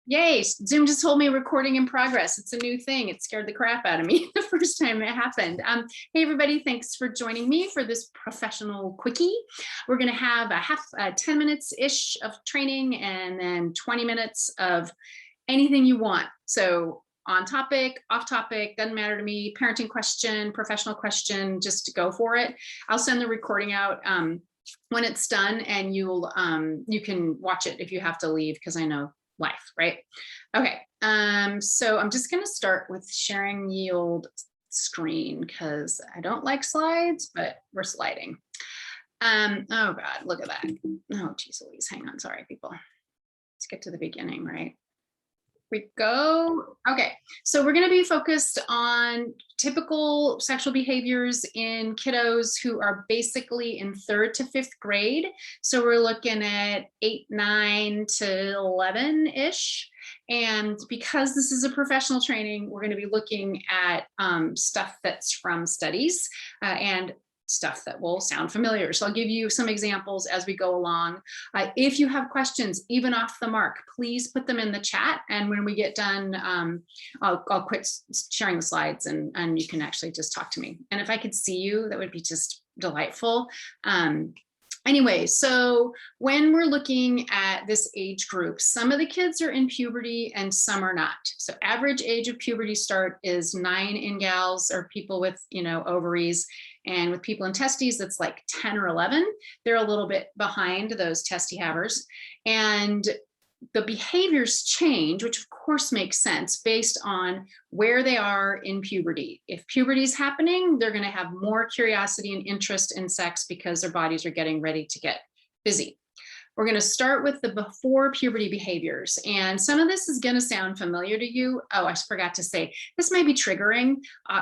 Yay, Zoom just told me recording in progress. It's a new thing. It scared the crap out of me the first time it happened. Hey, everybody, thanks for joining me for this professional quickie. We're going to have 10 minutes-ish of training and then 20 minutes of anything you want. So on topic, off topic, doesn't matter to me, parenting question, professional question, just go for it. I'll send the recording out when it's done, and you can watch it if you have to leave, because I know life, right? Okay, so I'm just going to start with sharing the old screen because I don't like slides, but we're sliding. Oh God, look at that. Oh geez Louise, hang on, sorry people. Let's get to the beginning, right? We go. Okay, so we're going to be focused on typical sexual behaviors in kiddos who are basically in 3rd to 5th grade. So we're looking at 8, 9 to 11-ish. And because this is a professional training, we're going to be looking at stuff that's from studies and stuff that will sound familiar. So I'll give you some examples as we go along. If you have questions, even off the mark, please put them in the chat. And when we get done, I'll quit sharing the slides and you can actually just talk to me. And if I could see you, that would be just delightful. Anyway, so when we're looking at this age group, some of the kids are in puberty and some are not. So average age of puberty start is 9 in gals or people with, ovaries. And with people in testes, that's like 10 or 11. They're a little bit behind those testy havers. And the behaviors change, which of course makes sense based on where they are in puberty. If puberty is happening, they're going to have more curiosity and interest in sex because their bodies are getting ready to get busy. We're going to start with the before puberty behaviors. And some of this is going to sound familiar to you. Oh, I forgot to say, this may be triggering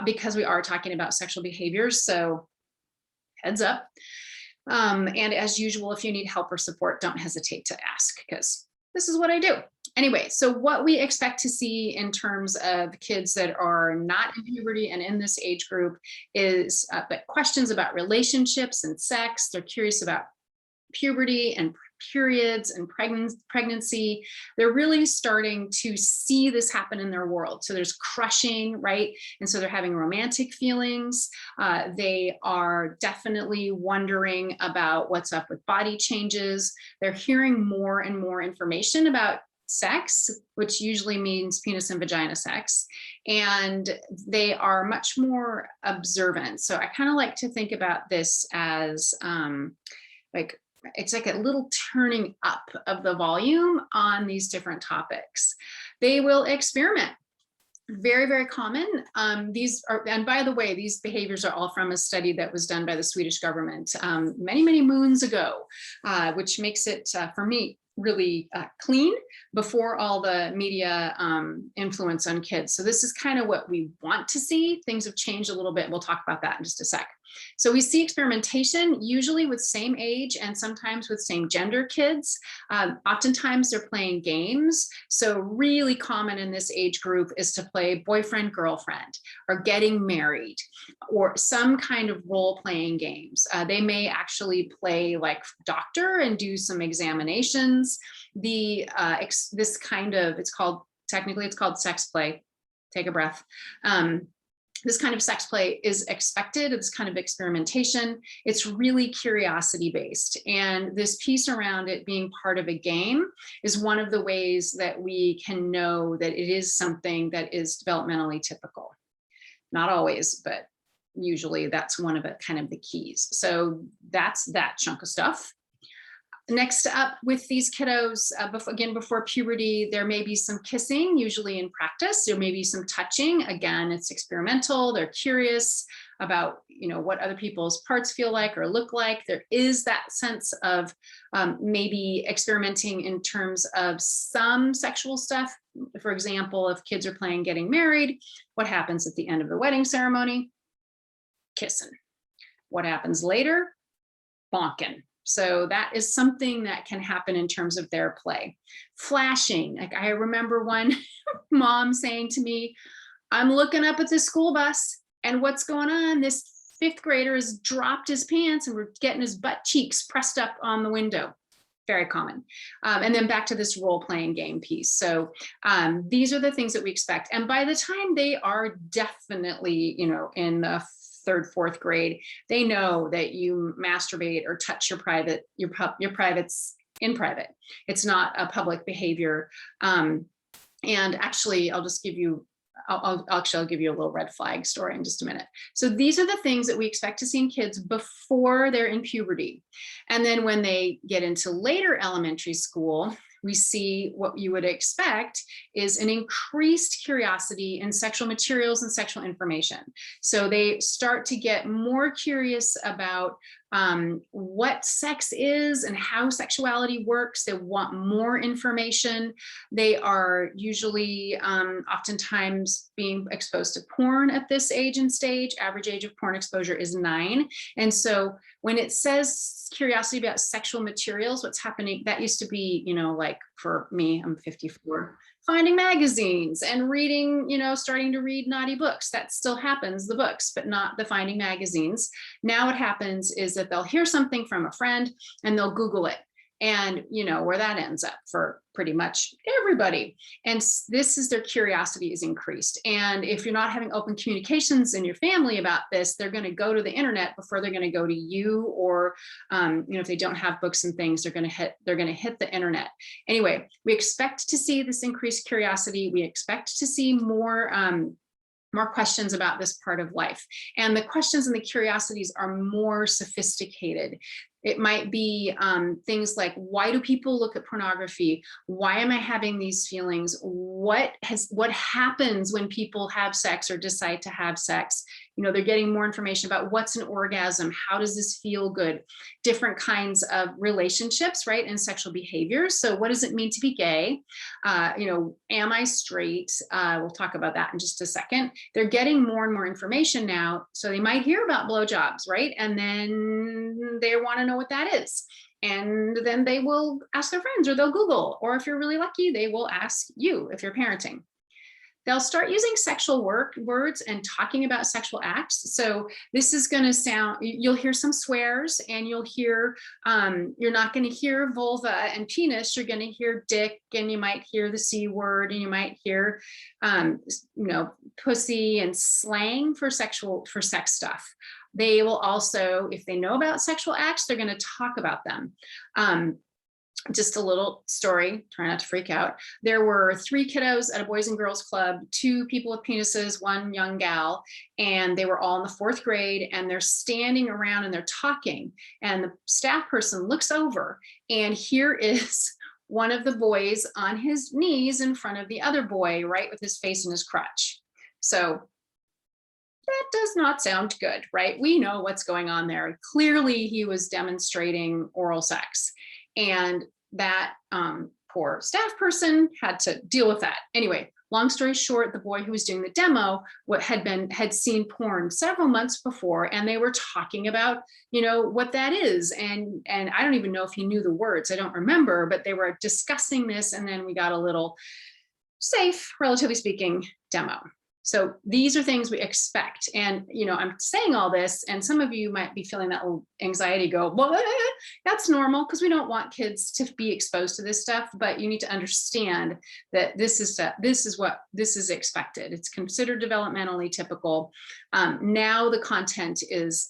because we are talking about sexual behaviors. So heads up. And as usual, if you need help or support, don't hesitate to ask because this is what I do. Anyway, so what we expect to see in terms of kids that are not in puberty and in this age group is questions about relationships and sex. They're curious about puberty and periods and pregnancy. They're really starting to see this happen in their world. So there's crushing, right? And so they're having romantic feelings. They are definitely wondering about what's up with body changes. They're hearing more and more information about sex, which usually means penis and vagina sex. And they are much more observant. So I kind of like to think about this as it's like a little turning up of the volume on these different topics. They will experiment. Very, very common. These are, and by the way, these behaviors are all from a study that was done by the Swedish government many, many moons ago, which makes it, for me, really clean before all the media influence on kids. So this is kind of what we want to see. Things have changed a little bit. We'll talk about that in just a sec. So we see experimentation usually with same age and sometimes with same gender kids. Oftentimes they're playing games. So really common in this age group is to play boyfriend, girlfriend, or getting married, or some kind of role-playing games. They may actually play like doctor and do some examinations. This kind of, technically it's called sex play. Take a breath. This kind of sex play is expected. It's kind of experimentation. It's really curiosity based. And this piece around it being part of a game is one of the ways that we can know that it is something that is developmentally typical. Not always, but usually that's one of the kind of the keys. So that's that chunk of stuff. Next up with these kiddos, before puberty, there may be some kissing, usually in practice. There may be some touching. Again, it's experimental. They're curious about, what other people's parts feel like or look like. There is that sense of maybe experimenting in terms of some sexual stuff. For example, if kids are playing getting married, what happens at the end of the wedding ceremony? Kissing. What happens later? Bonking. So that is something that can happen in terms of their play. Flashing, like I remember one mom saying to me, I'm looking up at the school bus and what's going on? This 5th grader has dropped his pants and we're getting his butt cheeks pressed up on the window. very common. And then back to this role-playing game piece. So these are the things that we expect. And by the time they are definitely, in the third, fourth grade, they know that you masturbate or touch your privates in private. It's not a public behavior. And actually, I'll give you a little red flag story in just a minute. So these are the things that we expect to see in kids before they're in puberty. And then when they get into later elementary school, we see what you would expect is an increased curiosity in sexual materials and sexual information. So they start to get more curious about what sex is and how sexuality works. They want more information. They are usually oftentimes being exposed to porn at this age and stage. Average age of porn exposure is 9. And so when it says curiosity about sexual materials, what's happening, that used to be, like for me, I'm 54, finding magazines and reading, starting to read naughty books. That still happens, the books, but not the finding magazines. Now what happens is that they'll hear something from a friend and they'll Google it. And where that ends up for pretty much everybody. And this is their curiosity is increased. And if you're not having open communications in your family about this, they're going to go to the internet before they're going to go to you, or if they don't have books and things, they're going to hit the internet. Anyway, we expect to see this increased curiosity. We expect to see more questions about this part of life. And the questions and the curiosities are more sophisticated. It might be things like, why do people look at pornography? Why am I having these feelings? What happens when people have sex or decide to have sex? They're getting more information about what's an orgasm, how does this feel good, different kinds of relationships, right, and sexual behaviors. So what does it mean to be gay? Am I straight? We'll talk about that in just a second. They're getting more and more information now. So they might hear about blowjobs, right? And then they want to know what that is. And then they will ask their friends, or they'll Google, or if you're really lucky, they will ask you if you're parenting. They'll start using sexual words and talking about sexual acts. So this is going to sound, you'll hear some swears, and you'll hear, you're not going to hear vulva and penis, you're going to hear dick, and you might hear the C word, and you might hear, pussy and slang for sex stuff. They will also, if they know about sexual acts, they're going to talk about them. Just a little story, try not to freak out. There were 3 kiddos at a Boys and Girls Club, 2 people with penises, 1 young gal, and they were all in the 4th grade, and they're standing around and they're talking, and the staff person looks over, and here is one of the boys on his knees in front of the other boy, right, with his face in his crotch. So that does not sound good, right? We know what's going on there. Clearly he was demonstrating oral sex. And that poor staff person had to deal with that. Anyway, long story short, the boy who was doing the demo had seen porn several months before, and they were talking about, what that is. And I don't even know if he knew the words. I don't remember, but they were discussing this, and then we got a little safe, relatively speaking, demo. So these are things we expect. And, I'm saying all this, and some of you might be feeling that little anxiety go, well, that's normal, because we don't want kids to be exposed to this stuff, but you need to understand that this is expected. It's considered developmentally typical. Now the content is,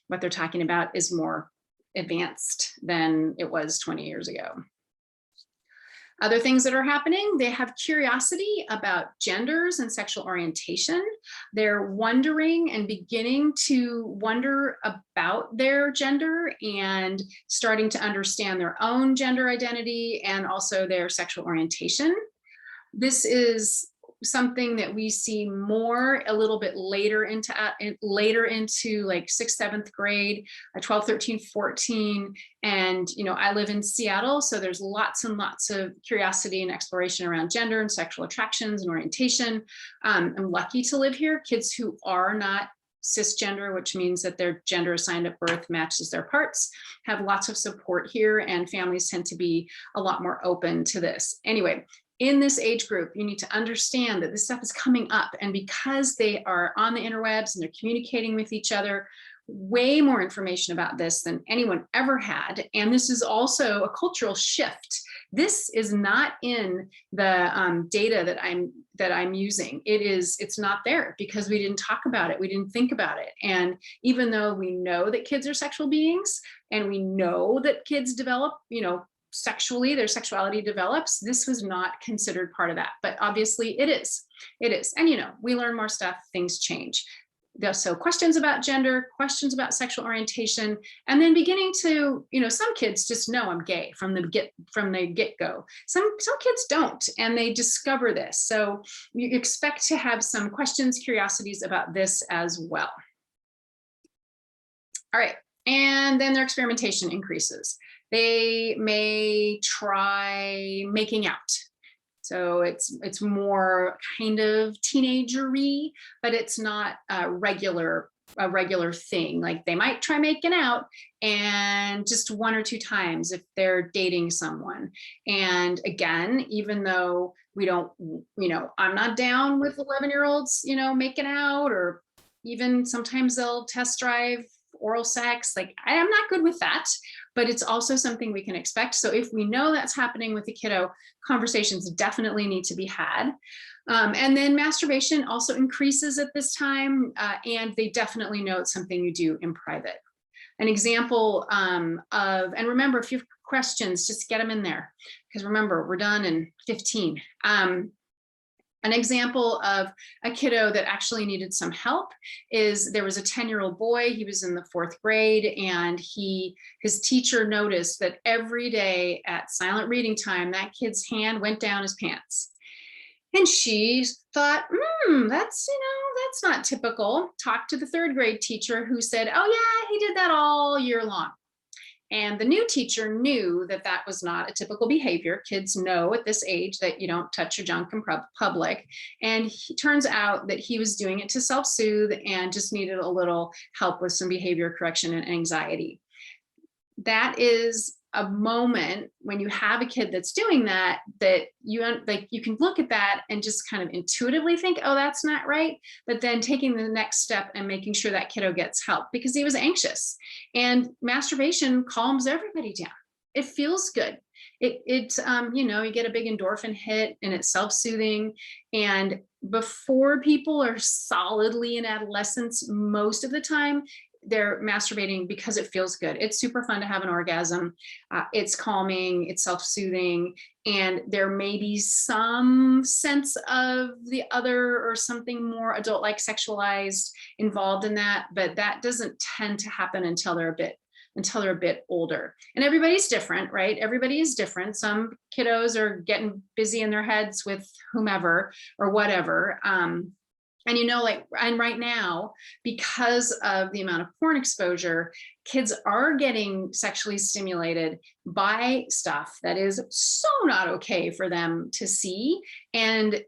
what they're talking about is more advanced than it was 20 years ago. Other things that are happening, they have curiosity about genders and sexual orientation. They're wondering and beginning to wonder about their gender and starting to understand their own gender identity and also their sexual orientation. This is something that we see more a little bit later into like 6th, 7th grade, 12, 13, 14. And, I live in Seattle, so there's lots and lots of curiosity and exploration around gender and sexual attractions and orientation. I'm lucky to live here. Kids who are not cisgender, which means that their gender assigned at birth matches their parts, have lots of support here, and families tend to be a lot more open to this. Anyway, in this age group, you need to understand that this stuff is coming up, and because they are on the interwebs and they're communicating with each other, way more information about this than anyone ever had. And this is also a cultural shift. This is not in the data that I'm using. It's not there because we didn't talk about it. We didn't think about it. And even though we know that kids are sexual beings and we know that kids develop, sexually, their sexuality develops, this was not considered part of that. But obviously it is. It is. And, we learn more stuff, things change. So questions about gender, questions about sexual orientation, and then beginning to, some kids just know I'm gay from the get-go. Some kids don't, and they discover this. So you expect to have some questions, curiosities about this as well. All right, and then their experimentation increases. They may try making out. So it's more kind of teenager-y, but it's not a regular thing. Like they might try making out and just 1 or 2 times if they're dating someone. And again, even though we don't, I'm not down with 11-year-olds, making out, or even sometimes they'll test drive oral sex. Like I'm not good with that, but it's also something we can expect. So if we know that's happening with the kiddo, conversations definitely need to be had. And then masturbation also increases at this time, and they definitely know it's something you do in private. An example and remember, if you have questions, just get them in there, because remember, we're done in 15. An example of a kiddo that actually needed some help is there was a 10-year-old boy. He was in the 4th grade, and his teacher noticed that every day at silent reading time, that kid's hand went down his pants. And she thought, that's not typical. Talked to the 3rd grade teacher, who said, oh yeah, he did that all year long. And the new teacher knew that that was not a typical behavior. Kids know at this age that you don't touch your junk in public. And it turns out that he was doing it to self-soothe and just needed a little help with some behavior correction and anxiety. That is a moment when you have a kid that's doing that you can look at that and just kind of intuitively think, oh, that's not right. But then taking the next step and making sure that kiddo gets help, because he was anxious. And masturbation calms everybody down. It feels good. You get a big endorphin hit, and it's self-soothing. And before people are solidly in adolescence, most of the time, they're masturbating because it feels good. It's super fun to have an orgasm. It's calming, it's self-soothing, and there may be some sense of the other or something more adult-like sexualized involved in that, but that doesn't tend to happen until they're a bit older. And everybody's different, right? Everybody is different. Some kiddos are getting busy in their heads with whomever or whatever. And right now, because of the amount of porn exposure, kids are getting sexually stimulated by stuff that is so not okay for them to see. And,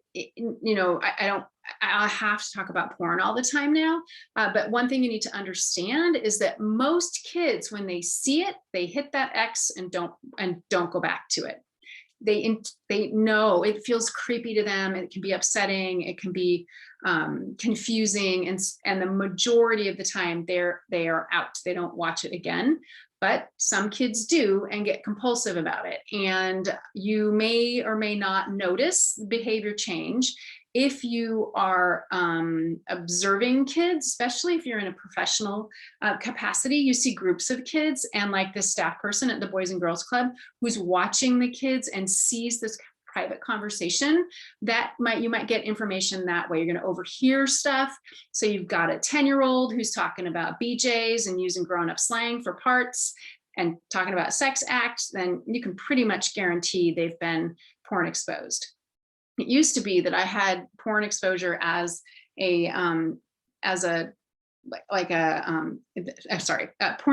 I have to talk about porn all the time now. But one thing you need to understand is that most kids, when they see it, they hit that X and don't go back to it. They know it feels creepy to them. It can be upsetting. It can be confusing, and the majority of the time they are out. They don't watch it again. But some kids do and get compulsive about it. And you may or may not notice behavior change if you are observing kids, especially if you're in a professional capacity. You see groups of kids, and like the staff person at the Boys and Girls Club who's watching the kids and sees this private conversation, you might get information that way. You're going to overhear stuff. So you've got a 10-year-old who's talking about BJs and using grown-up slang for parts and talking about sex acts, then you can pretty much guarantee they've been porn exposed. It used to be that I had porn exposure as porn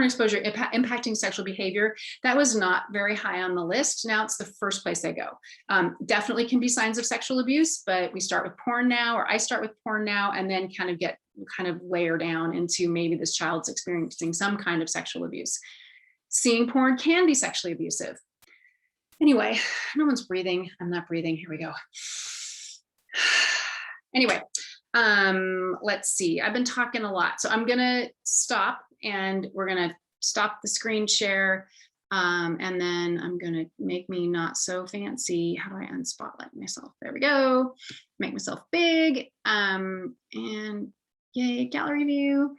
exposure impacting sexual behavior. That was not very high on the list. Now it's the first place I go. Definitely can be signs of sexual abuse, but we start with porn now, or I start with porn now, and then kind of layer down into maybe this child's experiencing some kind of sexual abuse. Seeing porn can be sexually abusive. Anyway, no one's breathing. I'm not breathing. Here we go. Anyway, Let's see, I've been talking a lot, so I'm gonna stop and we're gonna stop the screen share. And then I'm gonna make me not so fancy. How do I unspotlight myself? There we go. Make myself big. And yay, gallery view.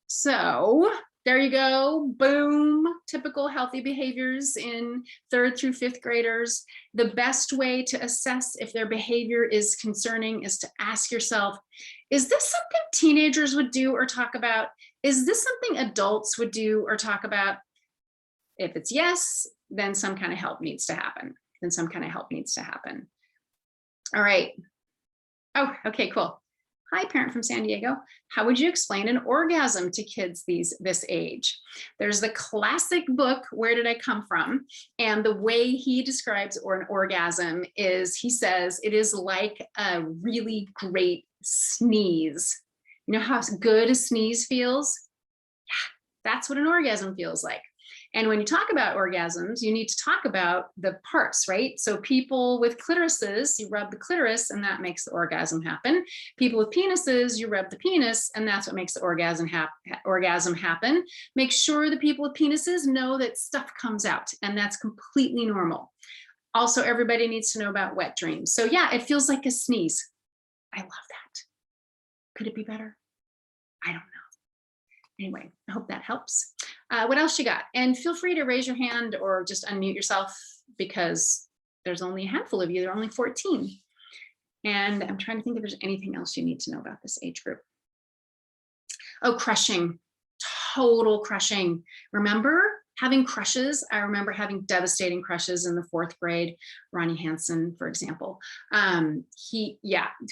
So there you go. Boom. Typical healthy behaviors in 3rd through 5th graders. The best way to assess if their behavior is concerning is to ask yourself, is this something teenagers would do or talk about? Is this something adults would do or talk about? If it's yes, then some kind of help needs to happen. All right. Oh, okay, cool. Hi, parent from San Diego. How would you explain an orgasm to kids this age? There's the classic book, Where Did I Come From? And the way he describes an orgasm is, he says, it is like a really great sneeze. You know how good a sneeze feels? Yeah, that's what an orgasm feels like. And when you talk about orgasms, you need to talk about the parts, right? So people with clitorises, you rub the clitoris and that makes the orgasm happen. People with penises, you rub the penis and that's what makes the orgasm happen. Make sure the people with penises know that stuff comes out and that's completely normal. Also, everybody needs to know about wet dreams. So yeah, it feels like a sneeze. I love that. Could it be better? I don't know. Anyway, I hope that helps. What else you got? And feel free to raise your hand or just unmute yourself because there's only a handful of you. There are only 14. And I'm trying to think if there's anything else you need to know about this age group. Oh, crushing, total crushing. Remember having crushes? I remember having devastating crushes in the 4th grade. Ronnie Hansen, for example.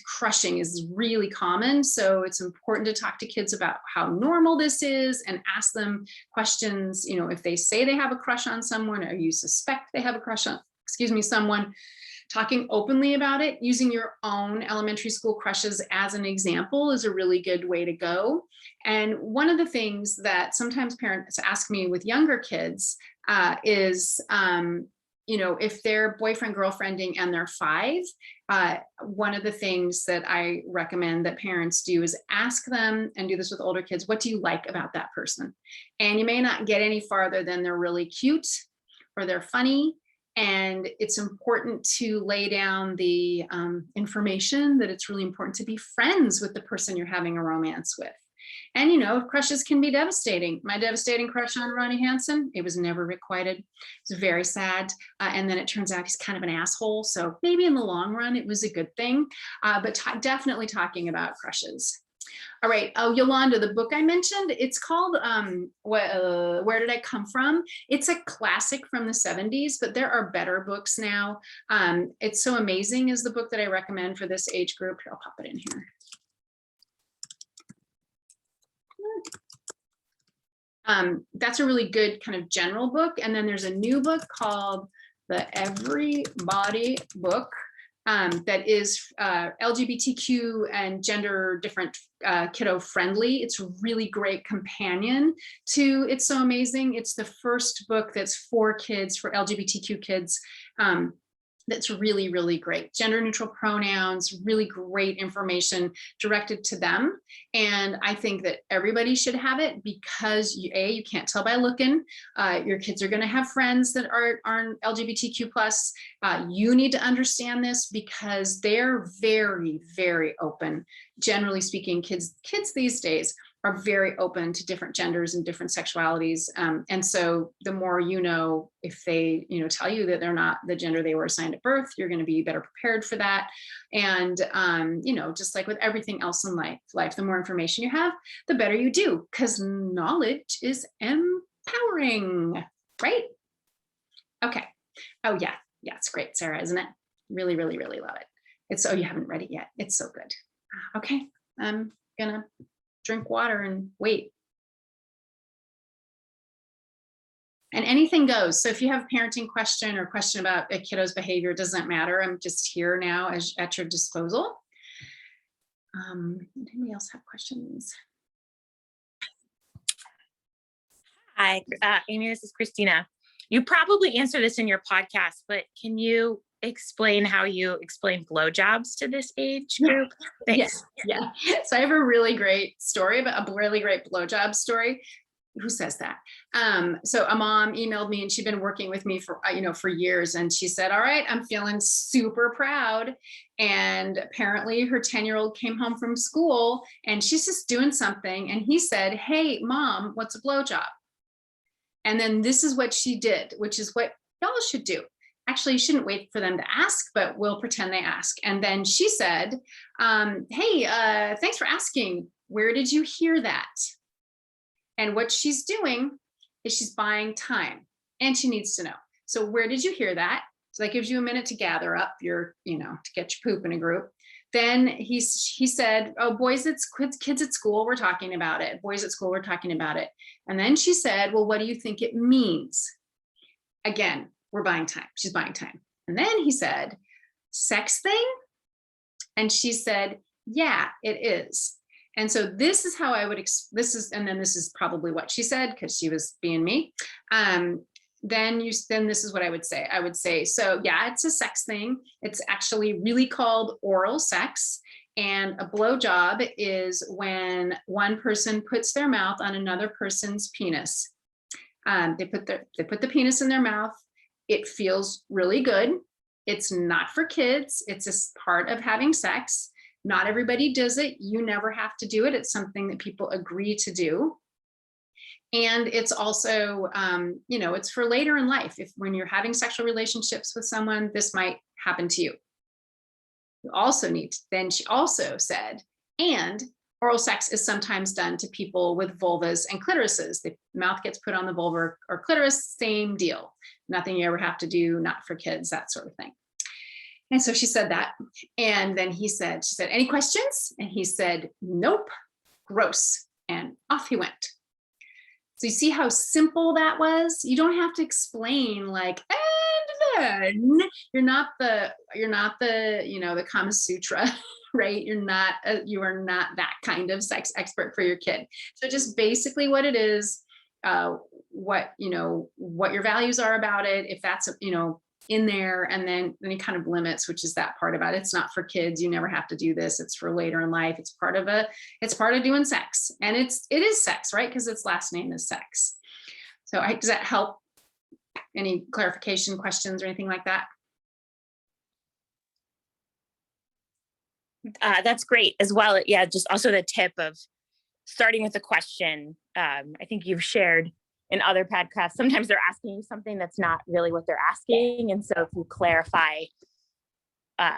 Crushing is really common. So it's important to talk to kids about how normal this is and ask them questions. You know, if they say they have a crush on someone or you suspect they have a crush on, someone, talking openly about it, using your own elementary school crushes as an example is a really good way to go. And one of the things that sometimes parents ask me with younger kids is, you know, if they're boyfriend, girlfriending and they're 5, one of the things that I recommend that parents do is ask them, and do this with older kids, what do you like about that person? And you may not get any farther than they're really cute or they're funny. And it's important to lay down the information that it's really important to be friends with the person you're having a romance with. And, you know, crushes can be devastating. My devastating crush on Ronnie Hansen, it was never requited. It was very sad. And then it turns out he's kind of an asshole. So maybe in the long run, it was a good thing, but definitely talking about crushes. All right. Oh, Yolanda, the book I mentioned, it's called Where Did I Come From? It's a classic from the 70s, but there are better books now. It's So Amazing is the book that I recommend for this age group. Here, I'll pop it in here. That's a really good kind of general book. And then there's a new book called The Everybody Book. That is LGBTQ and gender different kiddo friendly. It's a really great companion to It's So Amazing. It's the first book that's for kids, for LGBTQ kids. That's really, really great. Gender neutral pronouns, really great information directed to them. And I think that everybody should have it because you can't tell by looking. Your kids are gonna have friends that aren't LGBTQ+. You need to understand this because they're very, very open. Generally speaking, kids these days are very open to different genders and different sexualities. And so the more you know, if they tell you that they're not the gender they were assigned at birth, you're going to be better prepared for that. And just like with everything else in life, the more information you have, the better you do, because knowledge is empowering, right? Okay. Oh yeah, it's great, Sarah, isn't it? Really, really, really love it. Oh, you haven't read it yet. It's so good. Okay, I'm gonna drink water and wait. And anything goes. So if you have a parenting question or question about a kiddo's behavior, it doesn't matter. I'm just here now at your disposal. Anybody else have questions? Hi, Amy, this is Christina. You probably answer this in your podcast, but can you explain how you explain blowjobs to this age group? Thanks. Yeah. So I have a really great story, but a really great blowjob story. Who says that? So a mom emailed me, and she'd been working with me for, for years. And she said, all right, I'm feeling super proud. And apparently her 10-year-old came home from school and she's just doing something. And he said, hey, mom, what's a blowjob? And then this is what she did, which is what y'all should do. Actually, you shouldn't wait for them to ask, but we'll pretend they ask. And then she said, hey, thanks for asking. Where did you hear that? And what she's doing is she's buying time, and she needs to know. So where did you hear that? So that gives you a minute to gather up your, to get your poop in a group. Then he said, oh, kids at school, we're talking about it. Boys at school, we're talking about it. And then she said, well, what do you think it means? Again, we're buying time. She's buying time. And then he said, sex thing? And she said, yeah, it is. And so this is how I would, this is probably what she said, because she was being me. Then this is what I would say. I would say, so yeah, it's a sex thing. It's actually really called oral sex. And a blowjob is when one person puts their mouth on another person's penis. They put the penis in their mouth. It feels really good. It's not for kids. It's a part of having sex. Not everybody does it. You never have to do it. It's something that people agree to do. And it's also, it's for later in life. When you're having sexual relationships with someone, this might happen to you. You also then she also said, and oral sex is sometimes done to people with vulvas and clitorises. The mouth gets put on the vulva or clitoris, same deal. Nothing you ever have to do, not for kids, that sort of thing. And so she said that. And then she said, any questions? And he said, nope, gross. And off he went. So you see how simple that was? You don't have to explain like, and then you're not the, the Kama Sutra, right? You are not that kind of sex expert for your kid. So just basically what it is, what your values are about it, if that's, in there, and then any kind of limits, which is that part about it. It's not for kids. You never have to do this. It's for later in life. It's part of doing sex, and it is sex, right? Because its last name is sex. So does that help? Any clarification, questions, or anything like that? That's great as well. Yeah, just also the tip of starting with a question. I think you've shared in other podcasts, sometimes they're asking you something that's not really what they're asking. And so if you clarify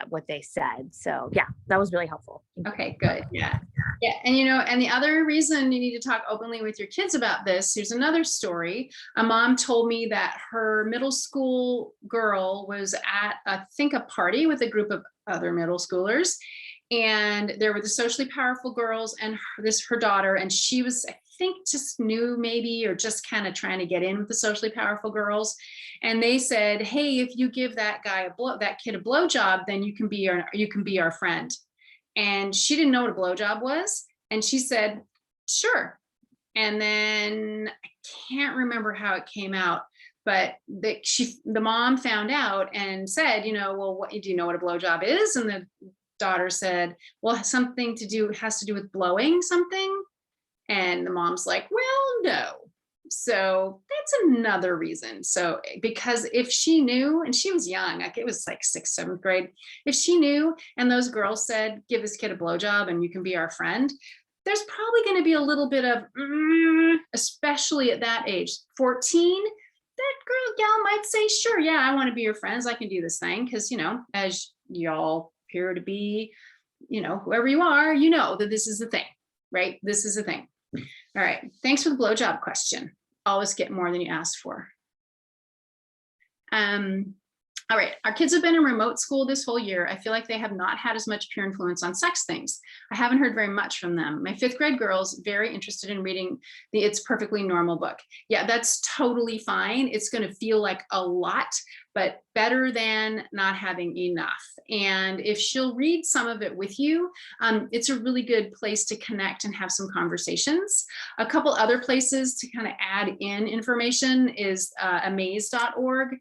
what they said. So yeah, that was really helpful. Okay, good. Yeah. Yeah. And, and the other reason you need to talk openly with your kids about this, here's another story. A mom told me that her middle school girl was at, I think, a party with a group of other middle schoolers. And there were the socially powerful girls and her daughter, and she was, I think, just new maybe, or just kind of trying to get in with the socially powerful girls. And they said, hey, if you give that kid a blowjob, then you can be our friend. And she didn't know what a blowjob was. And she said, sure. And then I can't remember how it came out, but the mom found out and said, well, do you know what a blowjob is? And the daughter said, well, has to do with blowing something. And the mom's like, well, no. So that's another reason. So because if she knew, and she was young, like it was like 6th, 7th grade, if she knew and those girls said, give this kid a blowjob and you can be our friend, there's probably going to be a little bit of, especially at that age, 14, that gal might say, sure, yeah, I want to be your friends. I can do this thing. Because, as y'all appear to be, whoever you are, that this is the thing, right? This is the thing. All right. Thanks for the blowjob question. Always get more than you asked for. All right. Our kids have been in remote school this whole year. I feel like they have not had as much peer influence on sex things. I haven't heard very much from them. My 5th grade girl's very interested in reading the It's Perfectly Normal book. Yeah, that's totally fine. It's going to feel like a lot. but better than not having enough. And if she'll read some of it with you, it's a really good place to connect and have some conversations. A couple other places to kind of add in information is amaze.org.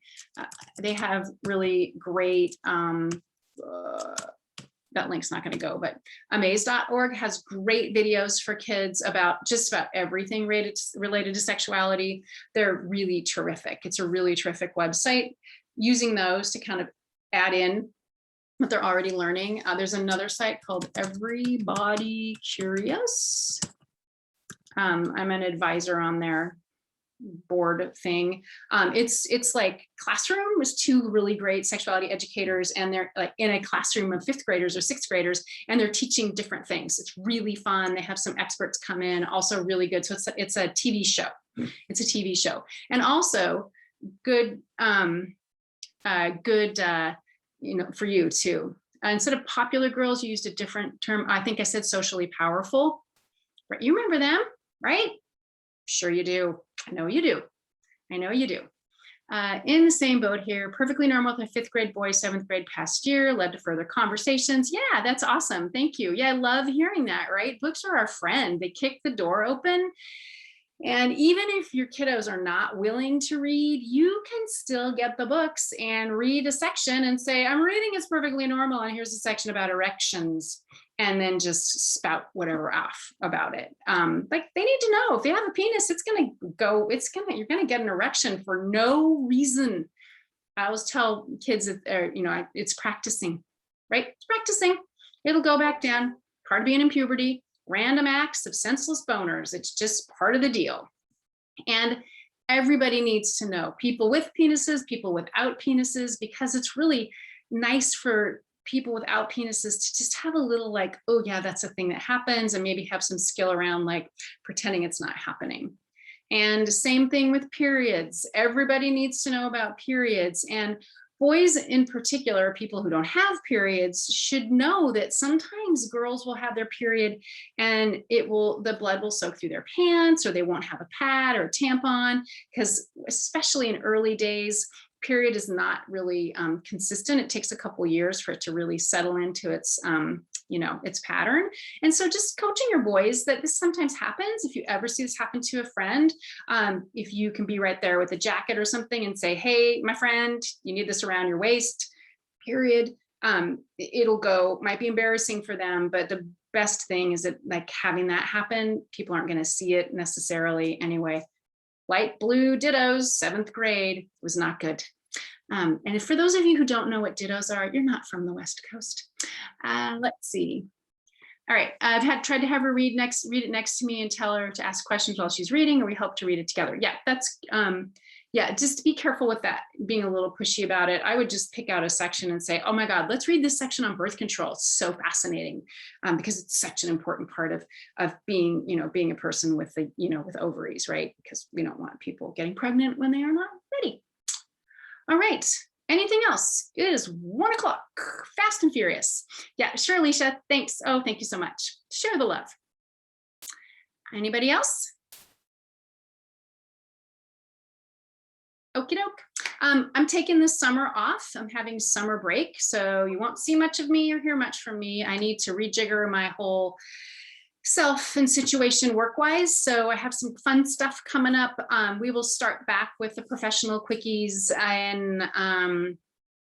They have really great, that link's not going to go, but amaze.org has great videos for kids about just about everything related to sexuality. They're really terrific. It's a really terrific website. Using those to kind of add in what they're already learning. There's another site called Everybody Curious. I'm an advisor on their board thing. It's like classroom with two really great sexuality educators, and they're like in a classroom of 5th graders or 6th graders, and they're teaching different things. It's really fun. They have some experts come in, also really good. So it's a TV show. It's a TV show, and also good, for you too. Instead of popular girls, you used a different term. I think I said socially powerful. Right? You remember them, right? Sure you do. I know you do. I know you do. In the same boat here, perfectly normal with a 5th grade boy, 7th grade past year, led to further conversations. Yeah, that's awesome. Thank you. Yeah, I love hearing that, right? Books are our friend. They kick the door open. And even if your kiddos are not willing to read, you can still get the books and read a section and say, I'm reading It's Perfectly Normal, and here's a section about erections, and then just spout whatever off about it. Like, they need to know if you have a penis, you're gonna get an erection for no reason. I always tell kids that it's practicing, right? It's practicing. It'll go back down. Part of being in puberty. Random acts of senseless boners. It's just part of the deal. And everybody needs to know, people with penises, people without penises, because it's really nice for people without penises to just have a little like, oh yeah, that's a thing that happens, and maybe have some skill around like pretending it's not happening. And same thing with periods. Everybody needs to know about periods, and boys in particular, people who don't have periods, should know that sometimes girls will have their period and the blood will soak through their pants, or they won't have a pad or a tampon, because especially in early days, period is not really consistent. It takes a couple years for it to really settle into its pattern. And so just coaching your boys that this sometimes happens. If you ever see this happen to a friend, if you can be right there with a jacket or something and say, hey, my friend, you need this around your waist, period. Might be embarrassing for them, but the best thing is that, like, having that happen, people aren't going to see it necessarily anyway. Light blue dittos, 7th grade, was not good. And for those of you who don't know what dittos are, you're not from the West Coast. Let's see. All right, I've tried to have her read it next to me and tell her to ask questions while she's reading, or we hope to read it together. Yeah, that's, just be careful with that, being a little pushy about it. I would just pick out a section and say, oh my God, let's read this section on birth control. It's so fascinating, because it's such an important part of being a person with with ovaries, right? Because we don't want people getting pregnant when they are not ready. All right. Anything else? It is 1 o'clock, fast and furious. Yeah, sure, Alicia, thanks. Oh, thank you so much. Share the love. Anybody else? Okie doke. I'm taking this summer off. I'm having summer break, so you won't see much of me or hear much from me. I need to rejigger my whole self and situation work-wise. So I have some fun stuff coming up. We will start back with the professional quickies in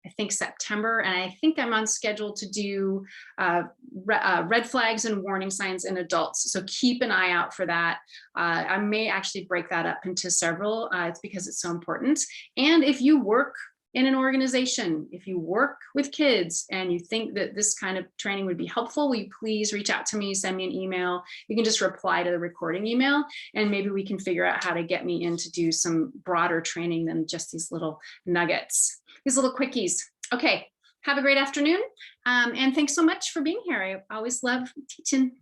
I think September, and I think I'm on schedule to do red flags and warning signs in adults. So keep an eye out for that. I may actually break that up into several. It's because it's so important. And if you work in an organization, if you work with kids and you think that this kind of training would be helpful, will you please reach out to me, send me an email. You can just reply to the recording email, and maybe we can figure out how to get me in to do some broader training than just these little nuggets, these little quickies. Okay, have a great afternoon. And thanks so much for being here. I always love teaching.